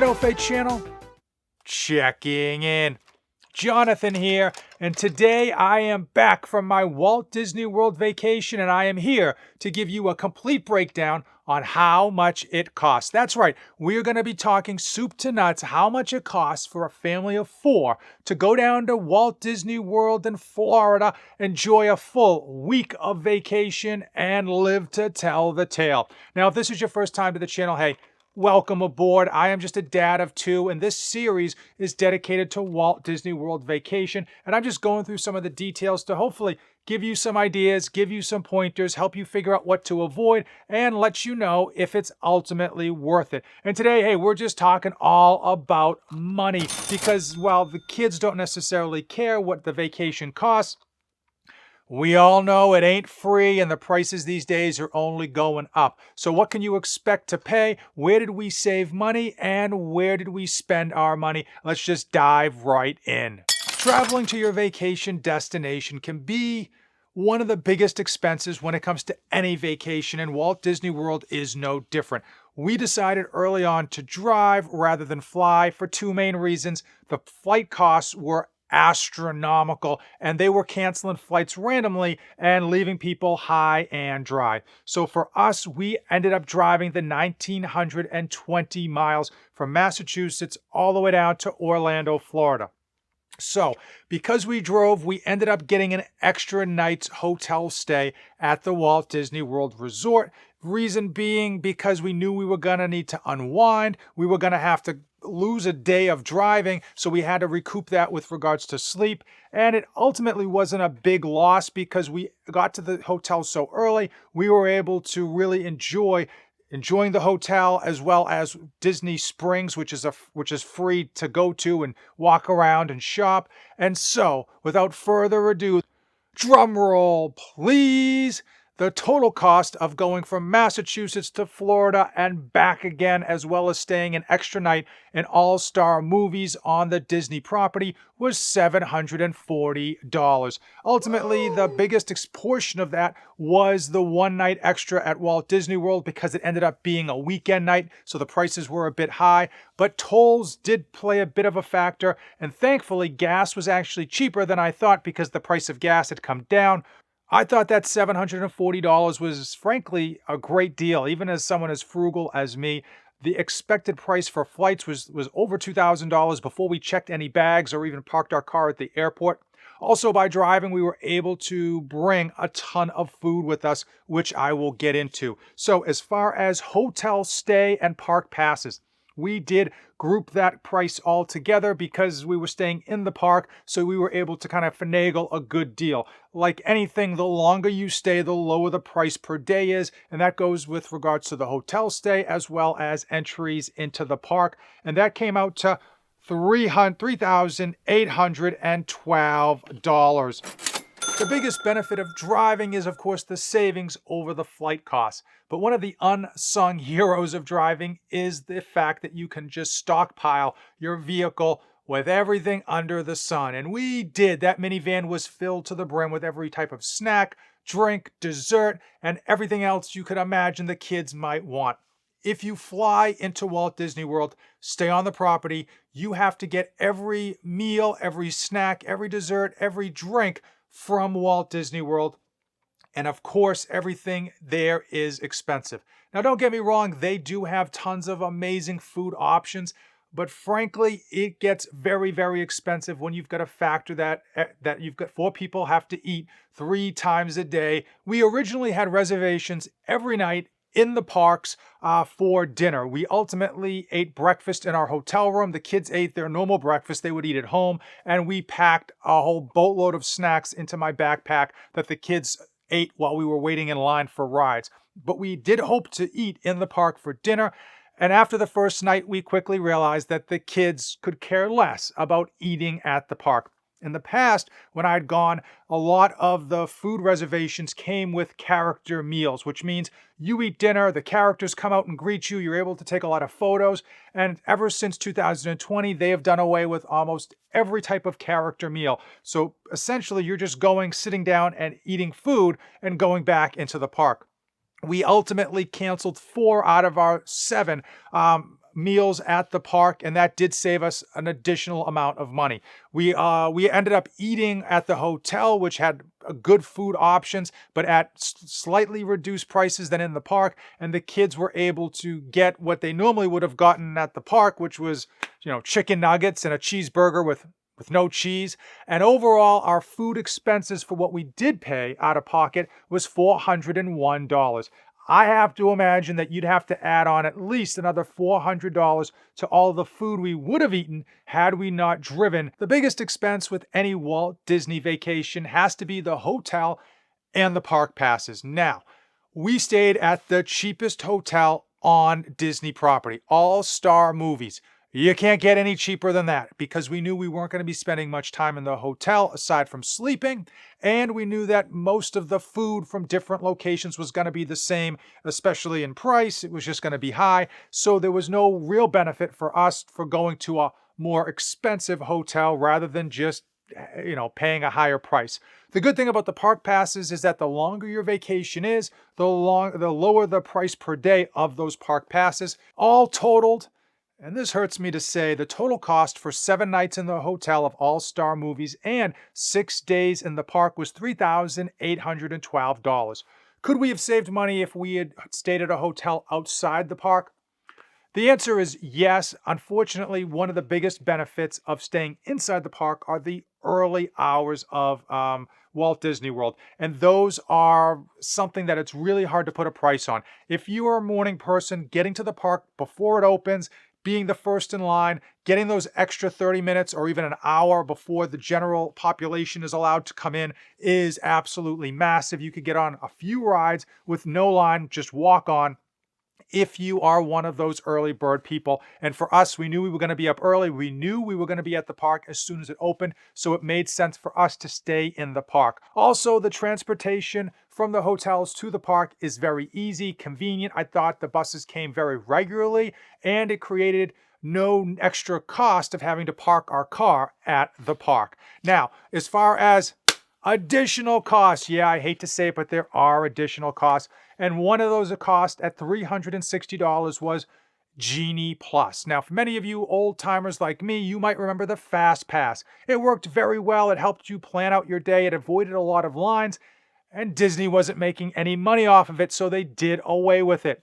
David Ofei channel, checking in. Jonathan here, and today I am back from my Walt Disney World vacation, and I am here to give you a complete breakdown on how much it costs. That's right, we're going to be talking soup to nuts, how much it costs for a family of 4 to go down to Walt Disney World in Florida, enjoy a full week of vacation, and live to tell the tale. Now, if this is your first time to the channel, hey, welcome aboard. I am just a dad of 2, and this series is dedicated to Walt Disney World Vacation, and I'm just going through some of the details to hopefully give you some ideas, give you some pointers, help you figure out what to avoid, and let you know if it's ultimately worth it. And today, hey, we're just talking all about money, because while the kids don't necessarily care what the vacation costs, we all know it ain't free, and the prices these days are only going up. So what can you expect to pay? Where did we save money? And where did we spend our money? Let's just dive right in. Traveling to your vacation destination can be one of the biggest expenses when it comes to any vacation, and Walt Disney World is no different. We decided early on to drive rather than fly for 2 main reasons. The flight costs were astronomical, and they were canceling flights randomly and leaving people high and dry. So for us, we ended up driving the 1,920 miles from Massachusetts all the way down to Orlando, Florida. So because we drove, we ended up getting an extra night's hotel stay at the Walt Disney World Resort. Reason being because we knew we were going to need to unwind. We were going to have to lose a day of driving, so we had to recoup that with regards to sleep. And it ultimately wasn't a big loss because we got to the hotel so early, we were able to really enjoying the hotel, as well as Disney Springs, which is free to go to and walk around and shop. And so, without further ado, drum roll, please. The total cost of going from Massachusetts to Florida and back again, as well as staying an extra night in All-Star Movies on the Disney property, was $740. Ultimately, the biggest portion of that was the 1 night extra at Walt Disney World, because it ended up being a weekend night, so the prices were a bit high. But tolls did play a bit of a factor, and thankfully gas was actually cheaper than I thought because the price of gas had come down. I thought that $740 was frankly a great deal. Even as someone as frugal as me, the expected price for flights was over $2,000 before we checked any bags or even parked our car at the airport. Also, by driving, we were able to bring a ton of food with us, which I will get into. So as far as hotel stay and park passes, we did group that price all together because we were staying in the park, so we were able to kind of finagle a good deal. Like anything, the longer you stay, the lower the price per day is, and that goes with regards to the hotel stay as well as entries into the park. And that came out to $3,812. The biggest benefit of driving is, of course, the savings over the flight costs. But one of the unsung heroes of driving is the fact that you can just stockpile your vehicle with everything under the sun. And we did. That minivan was filled to the brim with every type of snack, drink, dessert, and everything else you could imagine the kids might want. If you fly into Walt Disney World, stay on the property, you have to get every meal, every snack, every dessert, every drink from Walt Disney World. And of course, everything there is expensive. Now, don't get me wrong, they do have tons of amazing food options, but frankly, it gets very, very expensive when you've got to factor that you've got 4 people have to eat 3 times a day. We originally had reservations every night in the parks for dinner. We ultimately ate breakfast in our hotel room. The kids ate their normal breakfast they would eat at home, and we packed a whole boatload of snacks into my backpack that the kids ate while we were waiting in line for rides. But we did hope to eat in the park for dinner, and after the first night, we quickly realized that the kids could care less about eating at the park. In the past, when I'd gone, a lot of the food reservations came with character meals, which means you eat dinner, the characters come out and greet you, you're able to take a lot of photos, and ever since 2020, they have done away with almost every type of character meal. So essentially, you're just going, sitting down and eating food and going back into the park. We ultimately canceled 4 out of our 7 meals at the park, and that did save us an additional amount of money. We ended up eating at the hotel, which had good food options, but at slightly reduced prices than in the park. And the kids were able to get what they normally would have gotten at the park, which was, chicken nuggets and a cheeseburger with no cheese. And overall, our food expenses for what we did pay out of pocket was $401. I have to imagine that you'd have to add on at least another $400 to all the food we would have eaten had we not driven. The biggest expense with any Walt Disney vacation has to be the hotel and the park passes. Now, we stayed at the cheapest hotel on Disney property, All Star Movies. You can't get any cheaper than that because we knew we weren't going to be spending much time in the hotel aside from sleeping, and we knew that most of the food from different locations was going to be the same, especially in price. It was just going to be high, so there was no real benefit for us for going to a more expensive hotel rather than just paying a higher price. The good thing about the park passes is that the longer your vacation is, the lower the price per day of those park passes. All totaled, and this hurts me to say, the total cost for 7 nights in the hotel of All Star Movies and 6 days in the park was $3,812. Could we have saved money if we had stayed at a hotel outside the park? The answer is yes. Unfortunately, one of the biggest benefits of staying inside the park are the early hours of Walt Disney World. And those are something that it's really hard to put a price on. If you are a morning person, getting to the park before it opens, being the first in line, getting those extra 30 minutes or even an hour before the general population is allowed to come in is absolutely massive. You could get on a few rides with no line, just walk on, if you are one of those early bird people. And for us, we knew we were going to be up early. We knew we were going to be at the park as soon as it opened, so it made sense for us to stay in the park. Also, the transportation from the hotels to the park is very easy, convenient. I thought the buses came very regularly, and it created no extra cost of having to park our car at the park. Now, as far as additional costs, yeah, I hate to say it, but there are additional costs. And one of those cost at $360 was Genie Plus. Now, for many of you old timers like me, you might remember the Fast Pass. It worked very well. It helped you plan out your day. It avoided a lot of lines, and Disney wasn't making any money off of it, so they did away with it.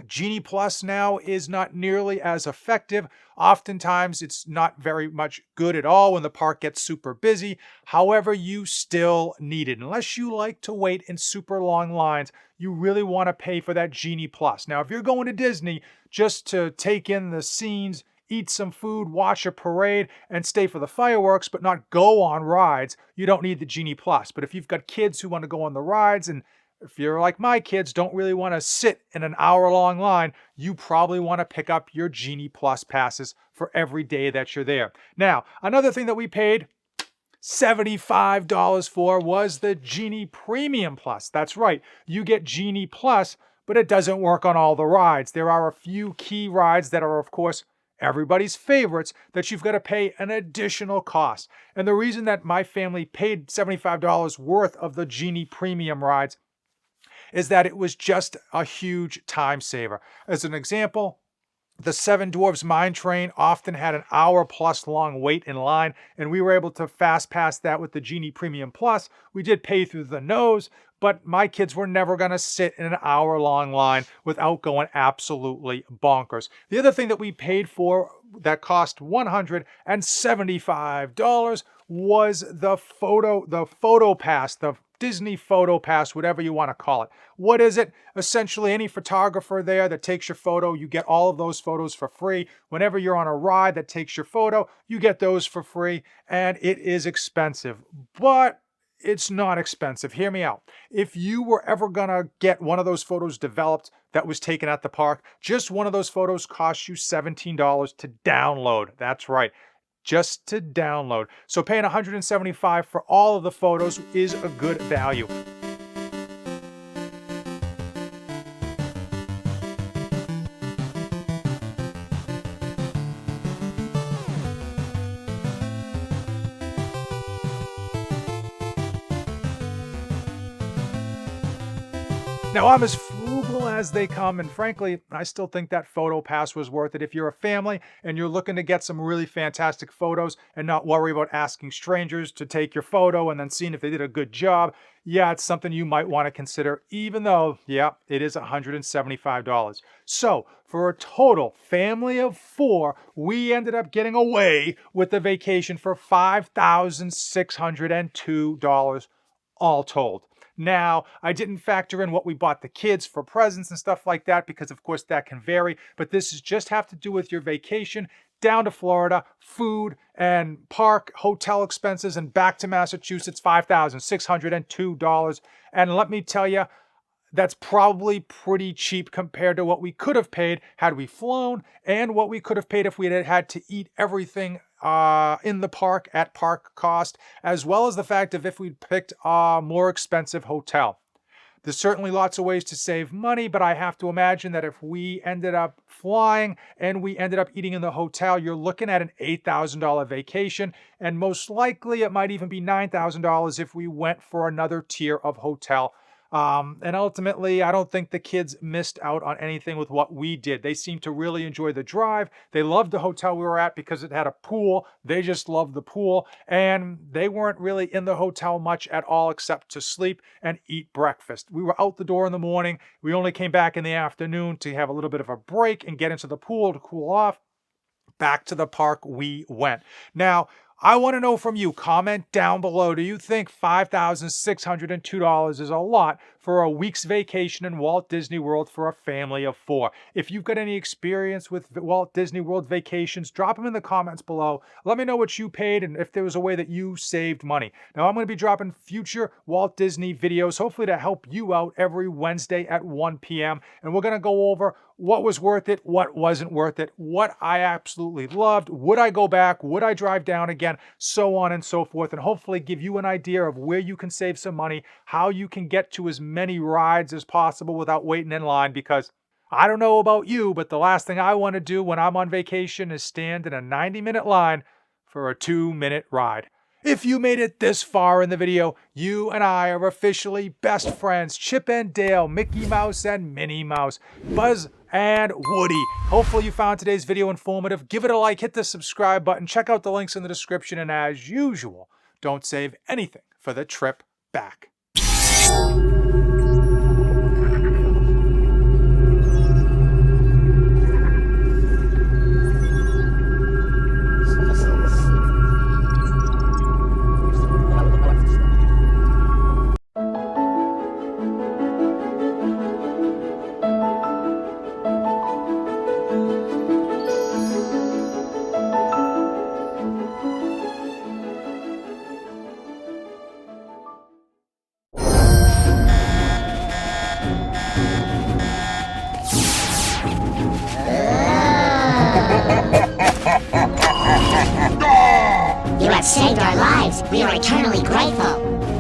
Genie Plus now is not nearly as effective. Oftentimes, it's not very much good at all when the park gets super busy. However, you still need it. Unless you like to wait in super long lines, you really want to pay for that Genie Plus. Now, if you're going to Disney just to take in the scenes, eat some food, watch a parade, and stay for the fireworks, but not go on rides, you don't need the Genie Plus. But if you've got kids who want to go on the rides, and if you're like my kids, don't really want to sit in an hour-long line, you probably want to pick up your Genie Plus passes for every day that you're there. Now, another thing that we paid $75 for was the Genie Premium Plus. That's right, you get Genie Plus, but it doesn't work on all the rides. There are a few key rides that are, of course, everybody's favorites that you've got to pay an additional cost. And the reason that my family paid $75 worth of the Genie Premium rides is that it was just a huge time saver. As an example, the Seven Dwarfs Mine Train often had an hour-plus long wait in line, and we were able to fast pass that with the Genie Premium Plus. We did pay through the nose, but my kids were never going to sit in an hour-long line without going absolutely bonkers. The other thing that we paid for that cost $175 was the photo pass, the Disney Photo Pass, whatever you want to call it. What is it? Essentially, any photographer there that takes your photo, you get all of those photos for free. Whenever you're on a ride that takes your photo, you get those for free, and it is expensive. But it's not expensive. Hear me out. If you were ever going to get one of those photos developed that was taken at the park, just one of those photos costs you $17 to download. That's right, just to download. So paying $175 for all of the photos is a good value. Now, I'm as frugal simple as they come, and frankly, I still think that photo pass was worth it. If you're a family and you're looking to get some really fantastic photos and not worry about asking strangers to take your photo and then seeing if they did a good job, yeah, it's something you might want to consider, even though, yeah, it is $175. So for a total family of 4, we ended up getting away with the vacation for $5,602 all told. Now, I didn't factor in what we bought the kids for presents and stuff like that because, of course, that can vary. But this is just have to do with your vacation down to Florida, food and park, hotel expenses, and back to Massachusetts, $5,602. And let me tell you, that's probably pretty cheap compared to what we could have paid had we flown and what we could have paid if we had to eat everything in the park at park cost, as well as the fact of if we'd picked a more expensive hotel. There's certainly lots of ways to save money, but I have to imagine that if we ended up flying and we ended up eating in the hotel, you're looking at an $8,000 vacation, and most likely it might even be $9,000 if we went for another tier of hotel. And ultimately, I don't think the kids missed out on anything with what we did. They seemed to really enjoy the drive. They loved the hotel we were at because it had a pool. They just loved the pool. And they weren't really in the hotel much at all except to sleep and eat breakfast. We were out the door in the morning. We only came back in the afternoon to have a little bit of a break and get into the pool to cool off. Back to the park we went. Now, I want to know from you. Comment down below. Do you think $5,602 is a lot for a week's vacation in Walt Disney World for a family of 4? If you've got any experience with Walt Disney World vacations, drop them in the comments below. Let me know what you paid and if there was a way that you saved money. Now, I'm going to be dropping future Walt Disney videos, hopefully to help you out every Wednesday at 1 p.m. And we're going to go over what was worth it, what wasn't worth it, what I absolutely loved, would I go back, would I drive down again, so on and so forth, and hopefully give you an idea of where you can save some money, how you can get to as many rides as possible without waiting in line, because I don't know about you, but the last thing I want to do when I'm on vacation is stand in a 90-minute line for a 2-minute ride. If you made it this far in the video, you and I are officially best friends. Chip and Dale, Mickey Mouse and Minnie Mouse, Buzz and Woody. Hopefully you found today's video informative. Give it a like, hit the subscribe button, check out the links in the description, and as usual, don't save anything for the trip back. You have saved our lives. We are eternally grateful.